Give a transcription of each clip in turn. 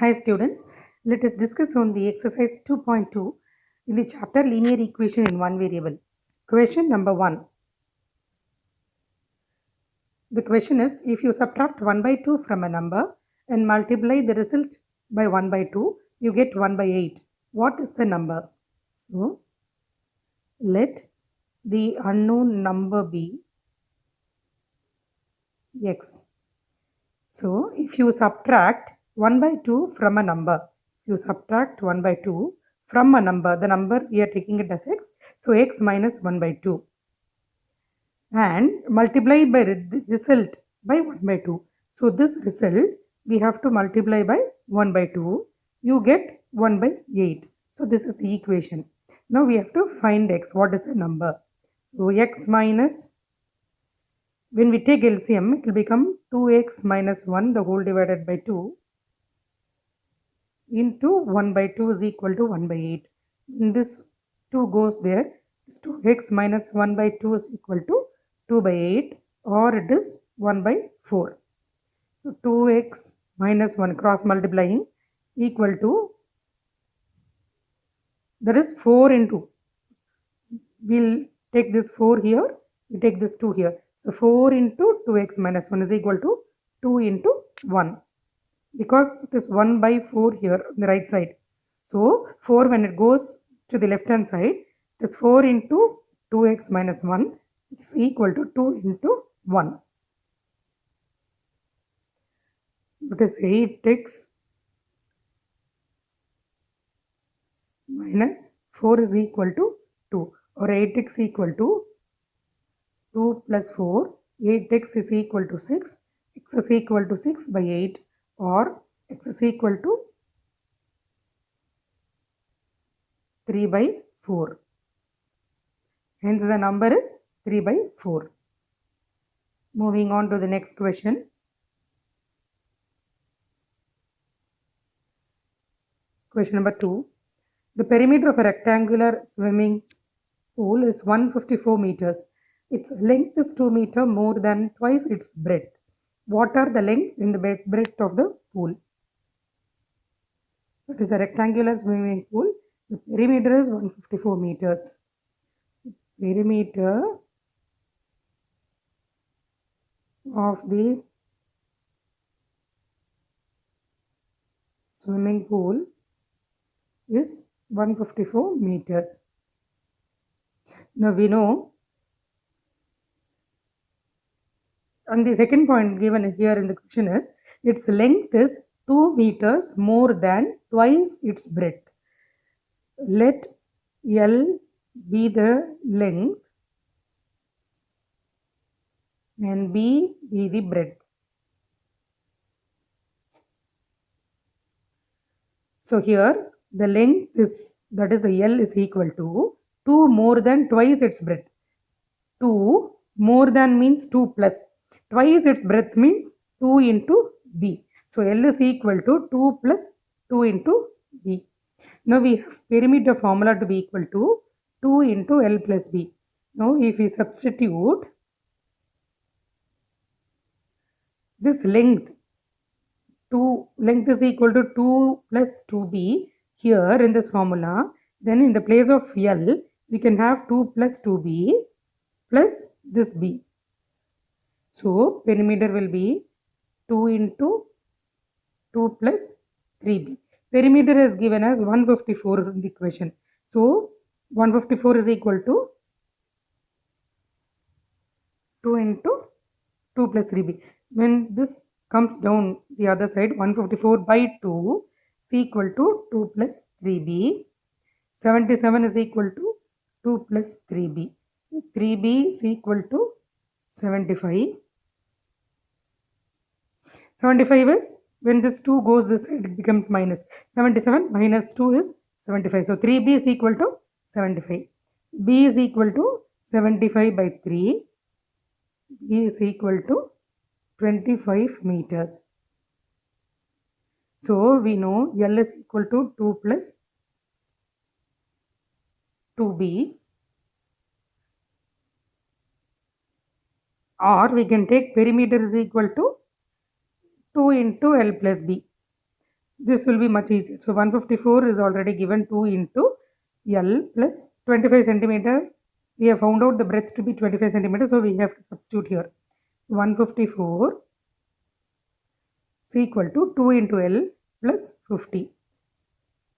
Hi students, let us discuss on the exercise 2.2 in the chapter linear equation in one variable. Question number 1. The question is, if you subtract 1 by 2 from a number and multiply the result by 1 by 2, you get 1 by 8. What is the number? So, let the unknown number be x. So, if you subtract 1 by 2 from a number, if you subtract 1 by 2 from a number, the number we are taking it as x, so x minus 1 by 2, and multiply by the result by 1 by 2. So, this result we have to multiply by 1 by 2, you get 1 by 8. So, this is the equation. Now, we have to find x, what is the number? So, x minus, when we take LCM, it will become 2x minus 1 the whole divided by 2 into 1 by 2 is equal to 1 by 8. In this 2 goes there, 2x minus 1 by 2 is equal to 2 by 8, or it is 1 by 4. So 2x minus 1 cross multiplying equal to, that is 4 into, we'll take this 4 here, we take this 2 here. So 4 into 2x minus 1 is equal to 2 into 1, because it is 1 by 4 here on the right side. So 4 when it goes to the left hand side, it is 4 into 2x minus 1 is equal to 2 into 1. It is 8x minus 4 is equal to 2, or 8x equal to 2 plus 4, 8x is equal to 6, x is equal to 6 by 8, or x is equal to 3 by 4. Hence the number is 3 by 4. Moving on to the next question. Question number 2. The perimeter of a rectangular swimming pool is 154 meters. Its length is 2 meters more than twice its breadth. What are the length and the breadth of the pool? So it is a rectangular swimming pool. The perimeter is 154 meters. Perimeter of the swimming pool is 154 meters. Now we know, and the second point given here in the question is, its length is 2 meters more than twice its breadth. Let L be the length and B be the breadth. So here the length is, that is the L is equal to 2 more than twice its breadth. 2 more than means 2 plus. Twice its breadth means 2 into B. So L is equal to 2 plus 2 into B. Now we have perimeter formula to be equal to 2 into L plus B. Now if we substitute this length, length is equal to 2 plus 2B here in this formula, then in the place of L we can have 2 plus 2B plus this B. So perimeter will be 2 into 2 plus 3B. Perimeter is given as 154 in the equation. So 154 is equal to 2 into 2 plus 3B. When this comes down the other side, 154 by 2 is equal to 2 plus 3B. 77 is equal to 2 plus 3B. 3B is equal to 75. 75 is, when this 2 goes this side, it becomes minus. 77 minus 2 is 75. So 3B is equal to 75. B is equal to 75 by 3. B is equal to 25 meters. So we know L is equal to 2 plus 2B, or we can take perimeter is equal to 2 into L plus B. this will be much easier. So 154 is already given 2 into L plus 25 centimeter. We have found out the breadth to be 25 centimeters, so we have to substitute here. So 154 is equal to 2 into L plus 50.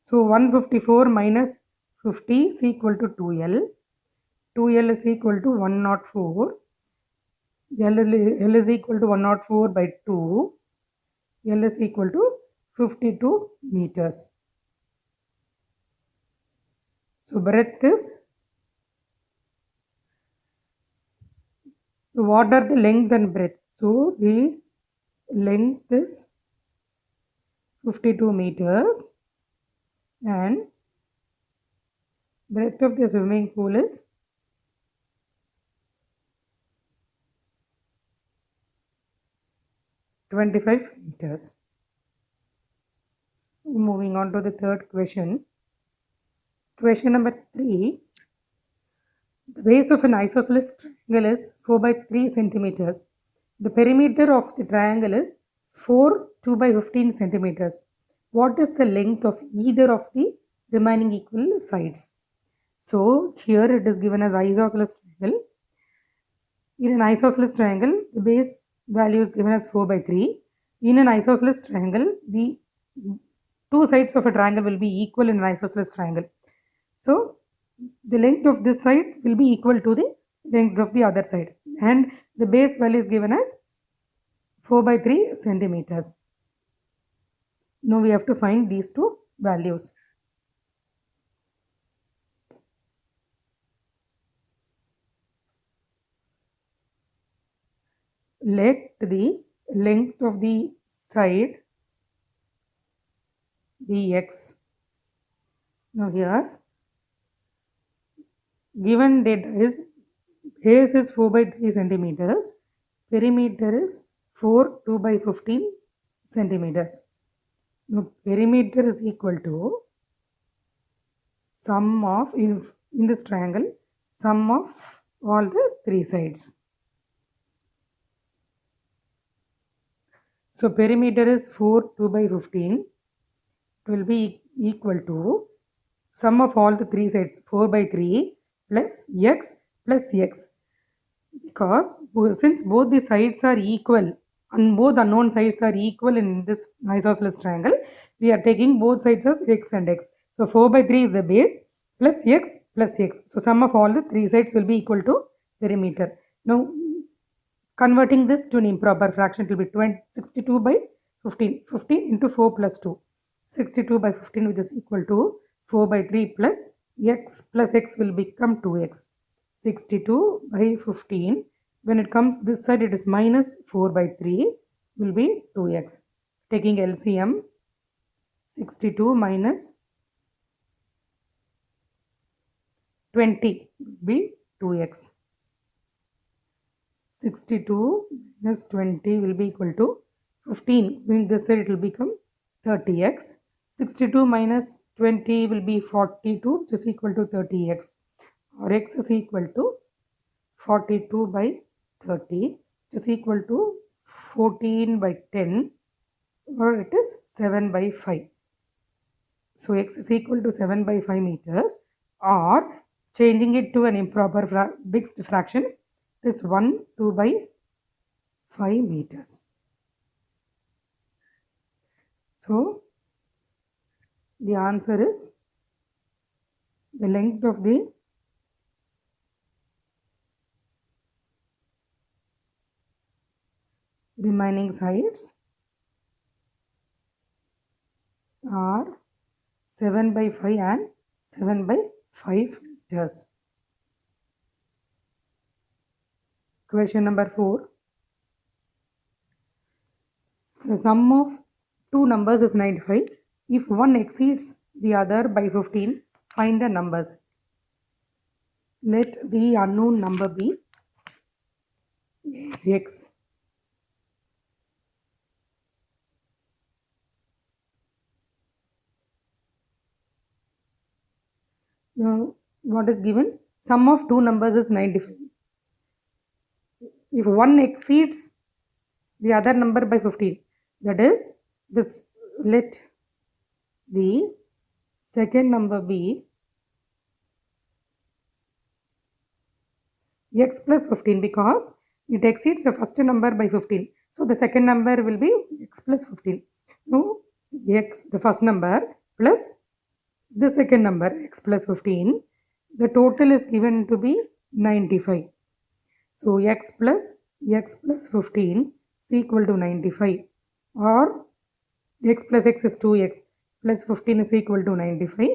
So 154 minus 50 is equal to 2L. 2L is equal to 104. L is equal to 104 by 2. L is equal to 52 meters. So breadth is, what are the length and breadth? So the length is 52 meters and breadth of the swimming pool is 25 meters. Moving on to the third question. Question number 3. The base of an isosceles triangle is 4 by 3 centimeters. The perimeter of the triangle is 2 by 15 centimeters. What is the length of either of the remaining equal sides? So here it is given as isosceles triangle. In an isosceles triangle, the base value is given as 4 by 3. In an isosceles triangle, the two sides of a triangle will be equal in an isosceles triangle. So the length of this side will be equal to the length of the other side, and the base value is given as 4 by 3 centimeters. Now we have to find these two values. Let the length of the side be x. Now here given data is base is 4 by 3 centimeters, perimeter is 2 by 15 centimeters. Now perimeter is equal to sum of, if in this triangle, sum of all the three sides. So perimeter is 2 by 15. It will be equal to sum of all the three sides, 4 by 3 plus x, because since both the sides are equal and both unknown sides are equal in this isosceles triangle, we are taking both sides as x and x. So 4 by 3 is the base plus x. So sum of all the three sides will be equal to perimeter. Now converting this to an improper fraction, it will be 62 by 15. 15 into 4 plus 2. 62 by 15, which is equal to 4 by 3 plus x will become 2x. 62 by 15. When it comes this side, it is minus 4 by 3 will be 2x. Taking LCM, 62 minus 20 will be 2x. 62 minus 20 will be equal to 15. Going this side, it will become 30x. 62 minus 20 will be 42, which is equal to 30x. Or x is equal to 42 by 30, which is equal to 14 by 10, or it is 7 by 5. So x is equal to 7 by 5 meters, or changing it to an improper mixed fraction, it is 2 by 5 meters. So the answer is the length of the remaining sides are 7 by 5 and 7 by 5 meters. Question number 4. The sum of two numbers is 95. If one exceeds the other by 15, find the numbers. Let the unknown number be x. Now, what is given? Sum of two numbers is 95. If one exceeds the other number by 15, that is this, let the second number be x plus 15 because it exceeds the first number by 15. So the second number will be x plus 15. Now x, the first number, plus the second number x plus 15. The total is given to be 95. So x plus 15 is equal to 95, or x plus x is 2x plus 15 is equal to 95.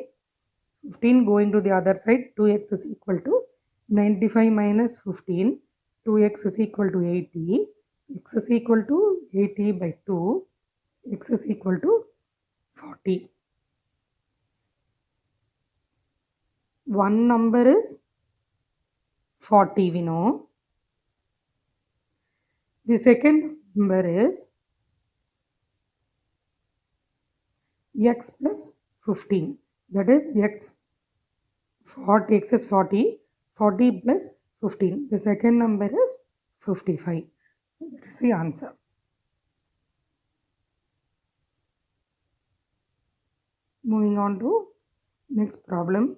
15 going to the other side, 2x is equal to 95 minus 15, 2x is equal to 80, x is equal to 80 by 2, x is equal to 40. One number is 40, we know. The second number is x plus 15, that is x is 40, 40 plus 15. The second number is 55. That is the answer. Moving on to next problem.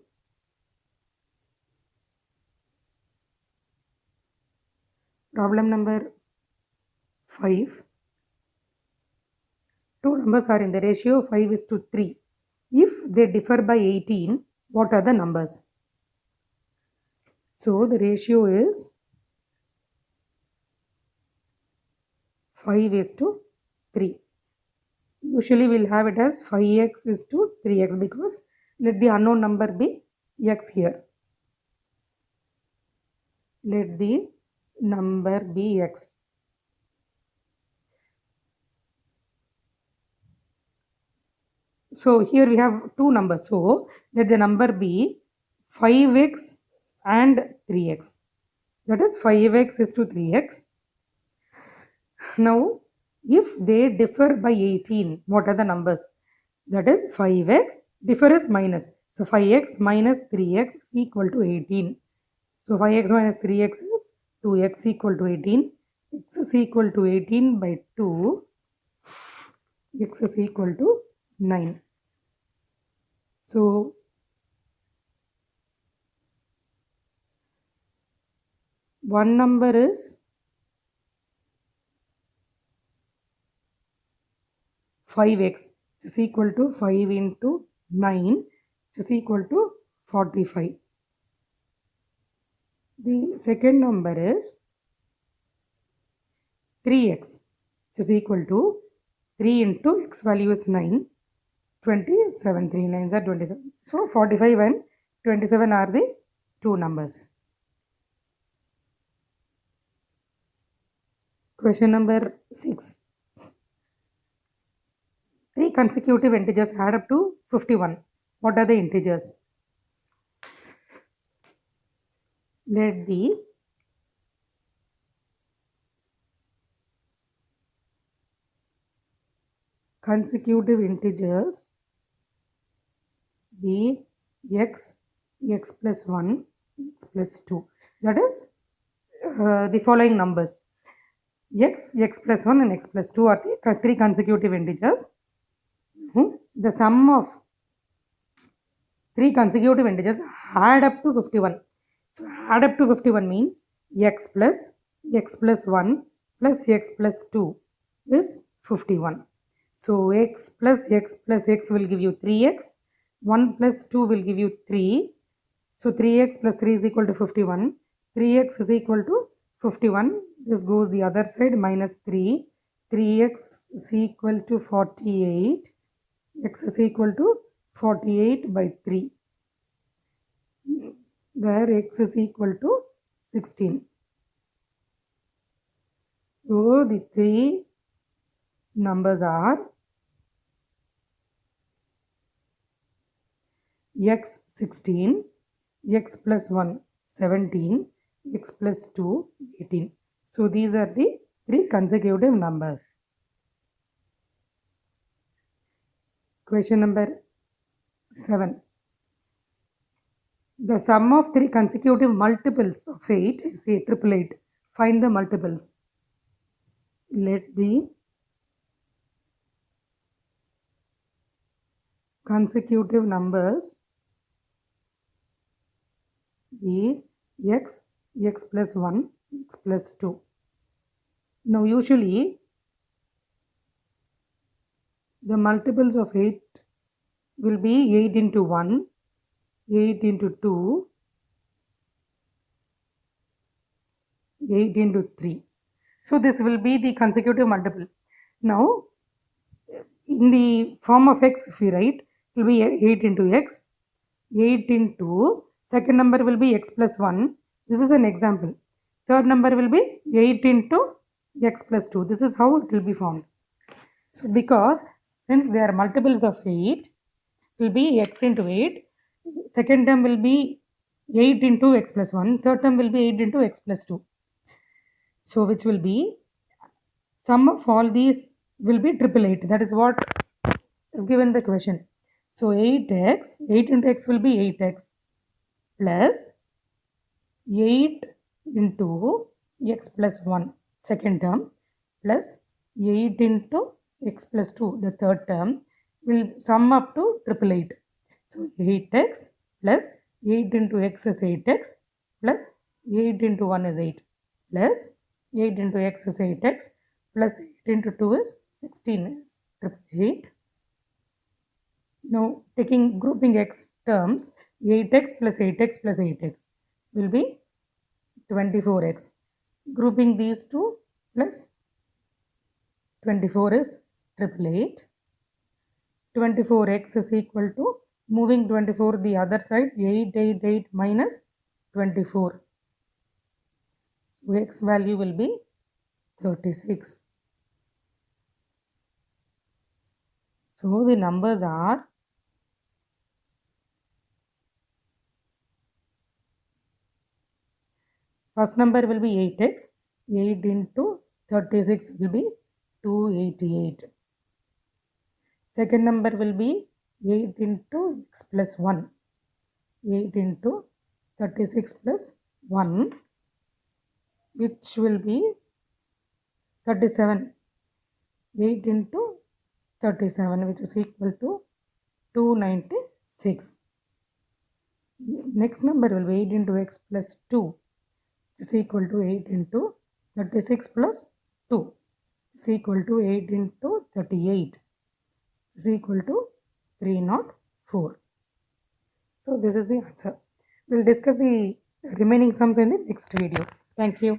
Problem number 5. Two numbers are in the ratio 5:3. If they differ by 18, what are the numbers? So the ratio is 5:3. Usually we'll have it as 5x:3x because let the unknown number be x here. Let the number be x. So here we have two numbers. So let the number be 5x and 3x. That is 5x:3x. Now, if they differ by 18, what are the numbers? That is 5x, differ is minus. So 5x minus 3x is equal to 18. So 5x minus 3x is 2x equal to 18. X is equal to 18 by 2. X is equal to 9. So one number is 5x, which is equal to 5 into 9, which is equal to 45. The second number is 3x, which is equal to 3 into x value is 9, 27. 3 9s are 27. So 45 and 27 are the two numbers. Question number 6. Three consecutive integers add up to 51. What are the integers? Let the consecutive integers be x, x plus 1, x plus 2. That is the following numbers. X, x plus 1 and x plus 2 are the three consecutive integers. The sum of three consecutive integers add up to 51. So add up to 51 means x plus 1 plus x plus 2 is 51. So x plus x plus x will give you 3x, 1 plus 2 will give you 3. So 3x plus 3 is equal to 51. 3x is equal to 51. This goes the other side, minus 3. 3x is equal to 48. X is equal to 48 by 3, where x is equal to 16. So the three numbers are x 16, x plus 1 17, x plus 2 18. So these are the three consecutive numbers. Question number 7. The sum of three consecutive multiples of 8 is 888. Find the multiples. Let the consecutive numbers be x, x plus 1, x plus 2. Now usually the multiples of 8 will be 8 into 1, 8 into 2, 8 into 3. So this will be the consecutive multiple. Now in the form of x, if we write, it will be 8 into x, 8 into second number will be x plus 1. This is an example. Third number will be 8 into x plus 2. This is how it will be formed. So because since they are multiples of 8, it will be x into 8. Second term will be 8 into x plus 1. Third term will be 8 into x plus 2. So which will be sum of all these will be 888. That is what is given the question. So 8x, 8 into x will be 8x plus 8 into x plus 1 second term plus 8 into x plus 2 the third term will sum up to 888. So 8x plus 8 into x is 8x plus 8 into 1 is 8 plus 8 into x is 8x plus 8 into 2 is 16 is 888. Now taking grouping x terms, 8x plus 8x plus 8x will be 24x. Grouping these two plus 24 is 888. 24x is equal to, moving 24 the other side, 888 minus 24. So x value will be 36. So the numbers are first number will be 8x, 8 into 36 will be 288. Second number will be 8 into x plus 1, 8 into 36 plus 1, which will be 37. 8 into 37, which is equal to 296. Next number will be 8 into x plus 2, which is equal to 8 into 36 plus 2, is equal to 8 into 38, is equal to 304. So this is the answer. We'll discuss the remaining sums in the next video. Thank you.